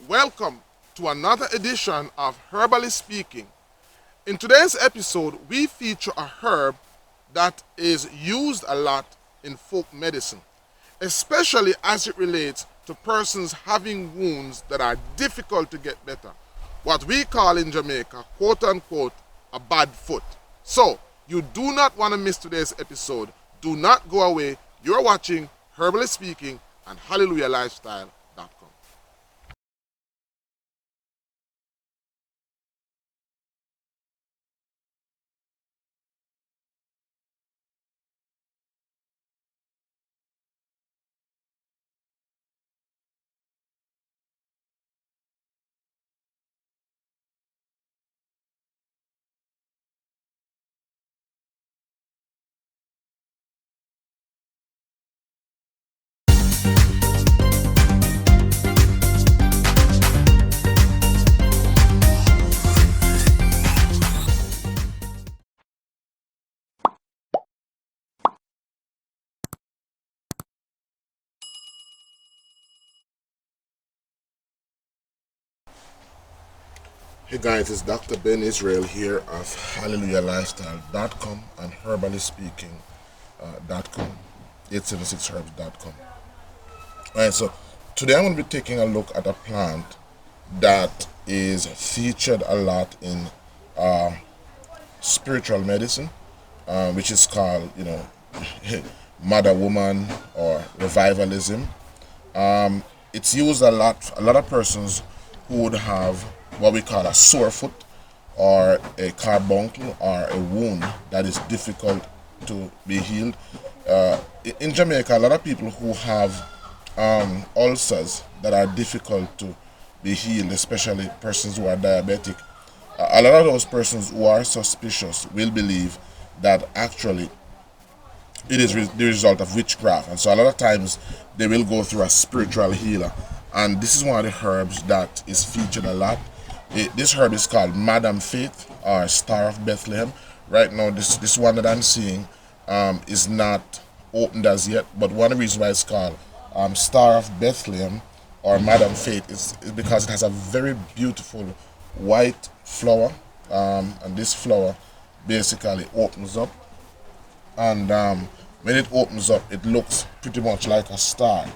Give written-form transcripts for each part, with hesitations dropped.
Welcome to another edition of Herbally Speaking. In today's episode, we feature a herb that is used a lot in folk medicine, especially as it relates to persons having wounds that are difficult to get better. What we call in Jamaica, quote unquote, a bad foot. So, you do not want to miss today's episode. Do not go away. You're watching Herbally Speaking on HallelujahLifestyle.com. Hey guys, it's Dr. Ben Israel here of HallelujahLifestyle.com and HerballySpeaking.com, 876herbs.com. Alright, so today I'm going to be taking a look at a plant that is featured a lot in spiritual medicine, which is called, mother woman or revivalism. It's used a lot. A lot of persons who would have what we call a sore foot or a carbuncle or a wound that is difficult to be healed. In Jamaica, a lot of people who have ulcers that are difficult to be healed, especially persons who are diabetic, a lot of those persons who are suspicious will believe that actually it is the result of witchcraft, and so a lot of times they will go through a spiritual healer, and this is one of the herbs that is featured a lot. This herb is called Madam Faith or Star of Bethlehem. Right now, this one that I'm seeing is not opened as yet, but one of the reasons why it's called Star of Bethlehem or Madam Faith is because it has a very beautiful white flower, and this flower basically opens up, and when it opens up, it looks pretty much like a star.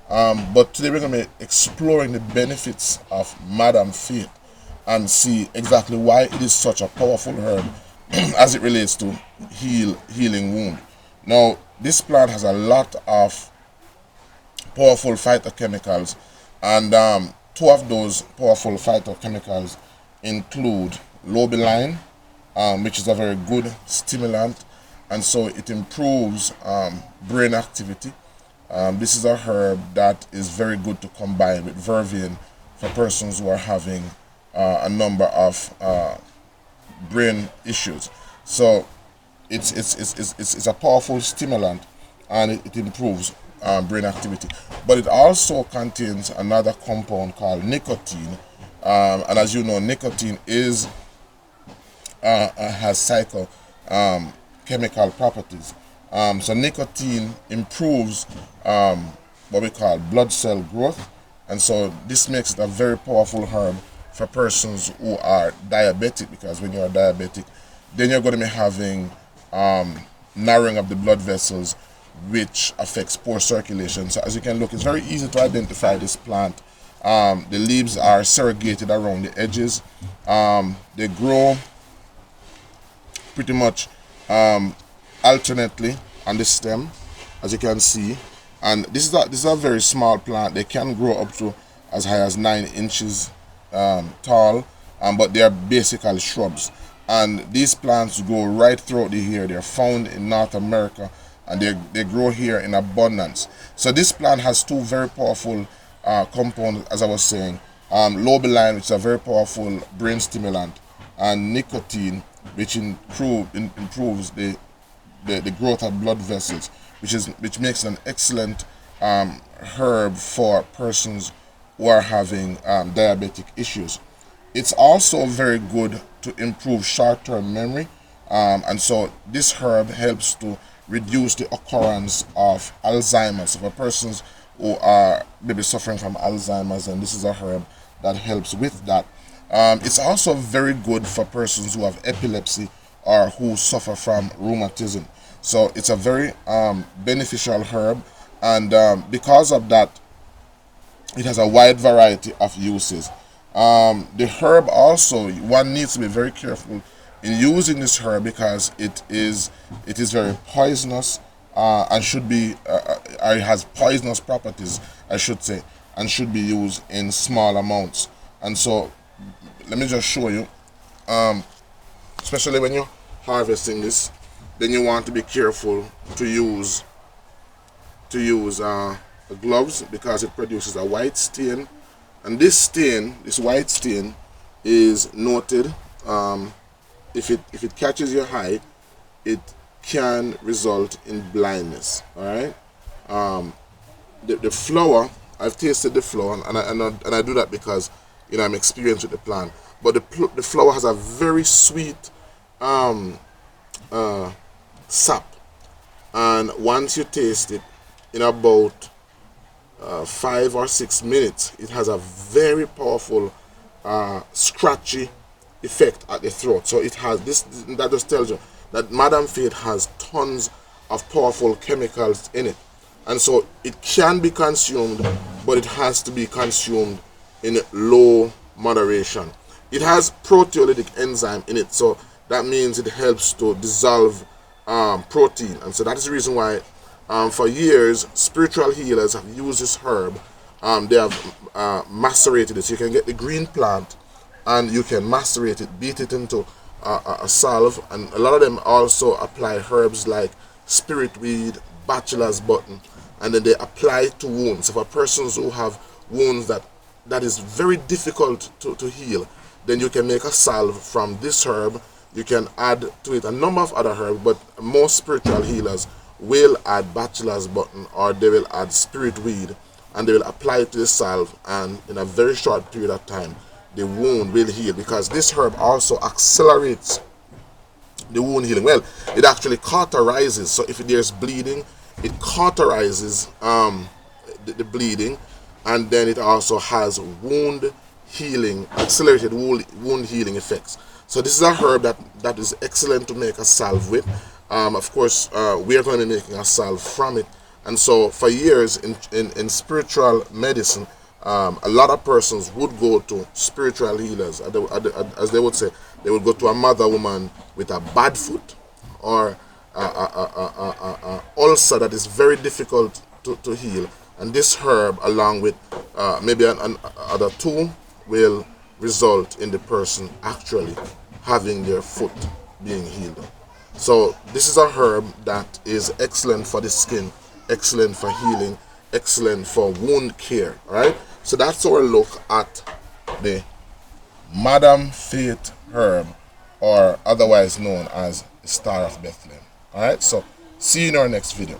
But today we're going to be exploring the benefits of Madam Faith and see exactly why it is such a powerful herb as it relates to healing wound. Now, this plant has a lot of powerful phytochemicals, and two of those powerful phytochemicals include lobeline, which is a very good stimulant, and so it improves brain activity. This is a herb that is very good to combine with vervain for persons who are having a number of brain issues. So it's a powerful stimulant, and it improves brain activity. But it also contains another compound called nicotine, and as you know, nicotine has chemical properties. So nicotine improves what we call blood cell growth, and so this makes it a very powerful herb for persons who are diabetic, because when you are diabetic, then you're going to be having narrowing of the blood vessels, which affects poor circulation. So as you can look, it's very easy to identify this plant. The leaves are serrated around the edges. They grow pretty much alternately on the stem, as you can see, and this is a very small plant. They can grow up to as high as 9 inches tall, but they are basically shrubs, and these plants grow right throughout the year. They're found in North America, and they grow here in abundance. So this plant has two very powerful compounds, as I was saying, lobeline, which is a very powerful brain stimulant, and nicotine, which improves the growth of blood vessels, which makes an excellent herb for persons who are having diabetic issues. It's also very good to improve short-term memory, and so this herb helps to reduce the occurrence of Alzheimer's. So for persons who are maybe suffering from Alzheimer's, and this is a herb that helps with that. It's also very good for persons who have epilepsy or who suffer from rheumatism. So it's a very beneficial herb, and because of that, it has a wide variety of uses. The herb also, one needs to be very careful in using this herb because it is very poisonous, and should be or it has poisonous properties, I should say, and should be used in small amounts. And so let me just show you, especially when you're harvesting this, then you want to be careful to use gloves, because it produces a white stain, and this white stain is noted. If it catches your eye, it can result in blindness. All right. The flower, I've tasted the flower, and I do that because I'm experienced with the plant. But the flower has a very sweet sap, and once you taste it, in about 5 or 6 minutes, it has a very powerful scratchy effect at the throat. So it has this, that just tells you that Madam Fate has tons of powerful chemicals in it, and so it can be consumed, but it has to be consumed in low moderation. It has proteolytic enzyme in it, so that means it helps to dissolve protein, and so that is the reason why for years spiritual healers have used this herb. They have macerated it. So you can get the green plant and you can macerate it, beat it into a salve, and a lot of them also apply herbs like spirit weed, bachelor's button, and then they apply it to wounds. So for persons who have wounds that is very difficult to heal, then you can make a salve from this herb. You can add to it a number of other herbs, but most spiritual healers will add bachelor's button, or they will add spirit weed, and they will apply it to the salve, and in a very short period of time the wound will heal, because this herb also accelerates the wound healing. Well, it actually cauterizes, so if there's bleeding, it cauterizes the bleeding, and then it also has wound healing, accelerated wound healing effects. So this is a herb that is excellent to make a salve with. Of course, we are going to be making a salve from it. And so for years in spiritual medicine, a lot of persons would go to spiritual healers, as they would say. They would go to a mother woman with a bad foot, or a ulcer that is very difficult to heal. And this herb, along with maybe other two, will result in the person actually having their foot being healed. So this is a herb that is excellent for the skin, excellent for healing, excellent for wound care. All right. So that's our look at the Madam Fate herb, or otherwise known as Star of Bethlehem. All right. So see you in our next video.